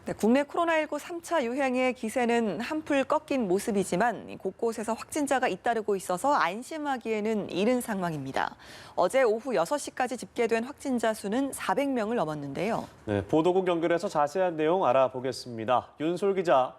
네, 국내 코로나19 3차 유행의 기세는 한풀 꺾인 모습이지만 곳곳에서 확진자가 잇따르고 있어서 안심하기에는 이른 상황입니다. 어제 오후 6시까지 집계된 확진자 수는 400명을 넘었는데요. 네, 보도국 연결해서 자세한 내용 알아보겠습니다. 윤솔 기자.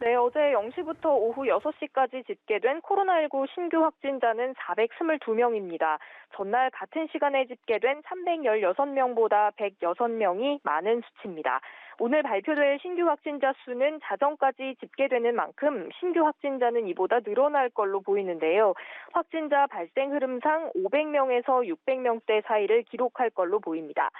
네, 어제 0시부터 오후 6시까지 집계된 코로나19 신규 확진자는 422명입니다. 전날 같은 시간에 집계된 316명보다 106명이 많은 수치입니다. 오늘 발표될 신규 확진자 수는 자정까지 집계되는 만큼 신규 확진자는 이보다 늘어날 걸로 보이는데요. 확진자 발생 흐름상 500명에서 600명대 사이를 기록할 걸로 보입니다.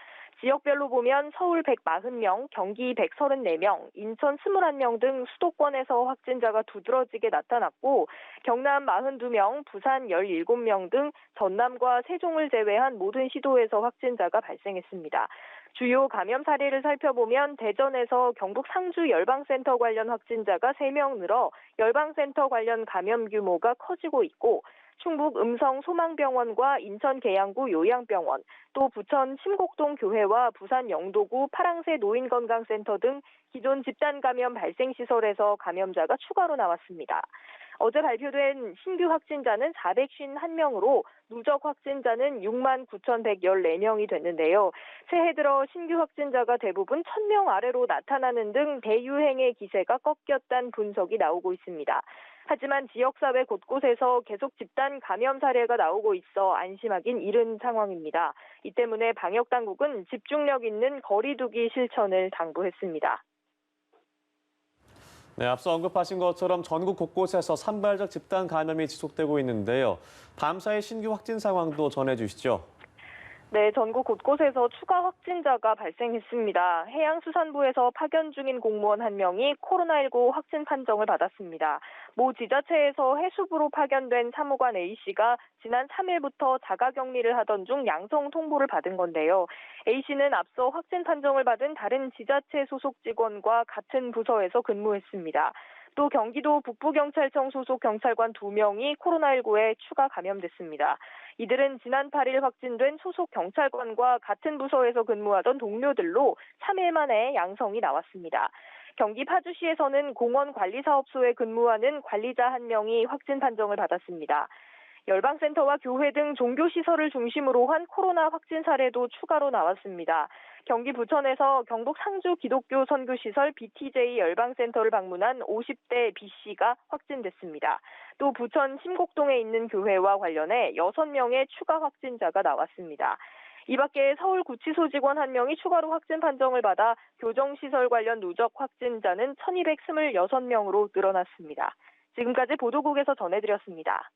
지역별로 보면 서울 140명, 경기 134명, 인천 21명 등 수도권에서 확진자가 두드러지게 나타났고 경남 42명, 부산 17명 등 전남과 세종을 제외한 모든 시도에서 확진자가 발생했습니다. 주요 감염 사례를 살펴보면 대전에서 경북 상주 열방센터 관련 확진자가 3명 늘어 열방센터 관련 감염 규모가 커지고 있고 충북 음성 소망병원과 인천 계양구 요양병원, 또 부천 심곡동 교회와 부산 영도구 파랑새 노인건강센터 등 기존 집단 감염 발생 시설에서 감염자가 추가로 나왔습니다. 어제 발표된 신규 확진자는 451명으로 누적 확진자는 6만 9,114명이 됐는데요. 새해 들어 신규 확진자가 대부분 1,000명 아래로 나타나는 등 대유행의 기세가 꺾였다는 분석이 나오고 있습니다. 하지만 지역사회 곳곳에서 계속 집단 감염 사례가 나오고 있어 안심하긴 이른 상황입니다. 이 때문에 방역당국은 집중력 있는 거리 두기 실천을 당부했습니다. 네, 앞서 언급하신 것처럼 전국 곳곳에서 산발적 집단 감염이 지속되고 있는데요. 밤사이 신규 확진 상황도 전해주시죠. 네, 전국 곳곳에서 추가 확진자가 발생했습니다. 해양수산부에서 파견 중인 공무원 1명이 코로나19 확진 판정을 받았습니다. 모 지자체에서 해수부로 파견된 사무관 A씨가 지난 3일부터 자가격리를 하던 중 양성 통보를 받은 건데요. A씨는 앞서 확진 판정을 받은 다른 지자체 소속 직원과 같은 부서에서 근무했습니다. 또 경기도 북부경찰청 소속 경찰관 2명이 코로나19에 추가 감염됐습니다. 이들은 지난 8일 확진된 소속 경찰관과 같은 부서에서 근무하던 동료들로 3일 만에 양성이 나왔습니다. 경기 파주시에서는 공원관리사업소에 근무하는 관리자 1명이 확진 판정을 받았습니다. 열방센터와 교회 등 종교시설을 중심으로 한 코로나 확진 사례도 추가로 나왔습니다. 경기 부천에서 경북 상주 기독교 선교시설 BTJ 열방센터를 방문한 50대 B씨가 확진됐습니다. 또 부천 심곡동에 있는 교회와 관련해 6명의 추가 확진자가 나왔습니다. 이 밖에 서울 구치소 직원 1명이 추가로 확진 판정을 받아 교정시설 관련 누적 확진자는 1,226명으로 늘어났습니다. 지금까지 보도국에서 전해드렸습니다.